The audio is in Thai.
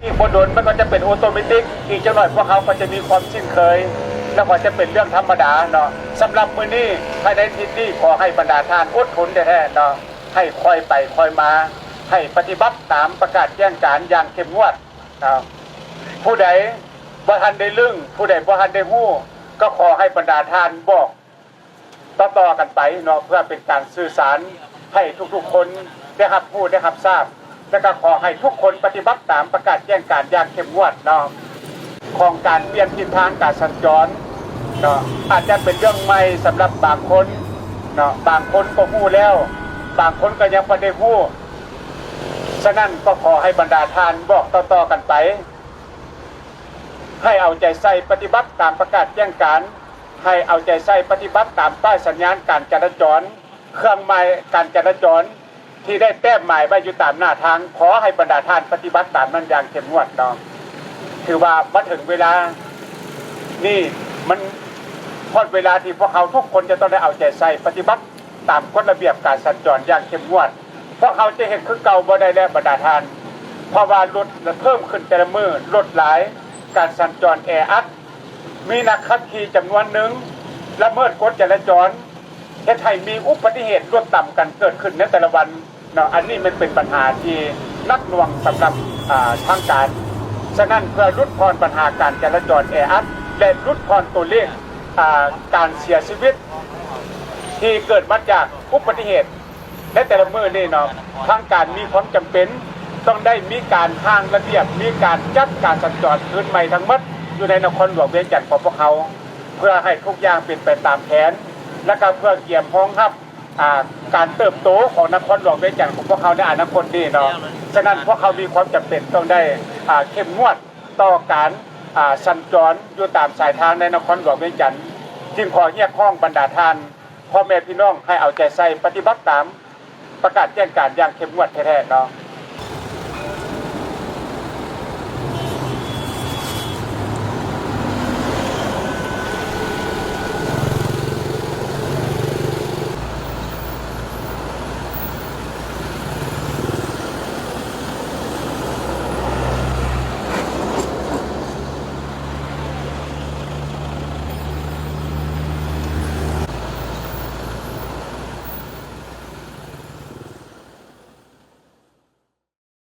อีกบนดนมันก็จะเป็นออโตเมติกอีกจังหน่อยพวกเขาก็จะมีความชินเคยแล้วก็จะเป็นเรื่องธรรมดาเนาะสำหรับมื้อนี้ภายในทิศนี้ขอให้บรรดาท่านอดทนแท้ๆเนาะให้คอยไปคอยมาให้ปฏิบัติตามประกาศแจ้งการอย่างเข้มงวดผู้ใดบ่ทันได้ลึงผู้ใดบ่ทันได้ฮู้ก็ขอให้บรรดาท่านบอกต่อๆกันไปเนาะเพื่อเป็นการสื่อสารให้ทุกๆคนได้รับรู้ได้รับทราบแล้วก็ขอให้ทุกคนปฏิบัติตามประกาศแจ้งการอย่างเข้มงวดเนาะของการเปลี่ยนทิศทางการสัญจรเนาะอาจจะเป็นเรื่องใหม่สำหรับบางคนเนาะบางคนก็ฮู้แล้วบางคนก็ยังบ่ได้ฮู้ฉะนั้นก็ขอให้บรรดาท่านบอกต่อๆกันไปให้เอาใจใส่ปฏิบัติตามประกาศแจ้งการให้เอาใจใส่ปฏิบัติตามป้ายสัญญาณการจราจรเครื่องหมายการจราจรที่ได้แต้มหมายไว้อยู่ตามหน้าทางขอให้บรรดาท่านปฏิบัติตามนั้นอย่างเข้มงวดเนาะถือว่ามาถึงเวลานี่มันพอดเวลาที่พวกเขาทุกคนจะต้องได้เอาใจใส่ปฏิบัติตามกฎระเบียบการสัญจรอย่างเข้มงวดเพราะเขาจะเห็นคือเก่าบ่ได้แล้วบรรดาท่านเพราะว่ารถเพิ่มขึ้นแต่ละมื้อรถหลายการสัญจรแออัดมีนักขับขี่จำนวนหนึ่งละเมิดกฎจราจรเฮ็ดให้มีอุบัติเหตุรวดต่ำกันเกิดขึ้นในแต่ละวันเนาะอันนี้มันเป็นปัญหาที่นักหน่วงสำหรับทางการฉะนั้นเพื่อลดพรปัญหาการจราจรแออัดและลดพรตัวเลขการเสียชีวิตที่เกิดมาจากอุบัติเหตุในแต่ละมื้อนี่เนาะทางการมีความจำเป็นต้องได้มีการทางระเบียบมีการจัดการสัญจรพื้นใหม่ทั้งหมดอยู่ในนครหลวงเวียงจันทร์ของพวกเขาเพื่อให้ทุกอย่างเป็นไปตามแผนและก็เพื่อเกี่ยมพ้องครับการเติบโตของนครหลวงเวียงจันทร์ของพวกเขาในอนาคตนี้เนาะฉะนั้นพวกเขามีความจำเป็นต้องได้เข้มงวดต่อการสัญจรอยู่ตามสายทางในนครหลวงเวียงจันทร์จึงขอเรียกร้องบรรดาท่านพ่อแม่พี่น้องให้เอาใจใส่ปฏิบัติตามประกาศแจ้งการอย่างเข้มงวดแท้ๆเนาะ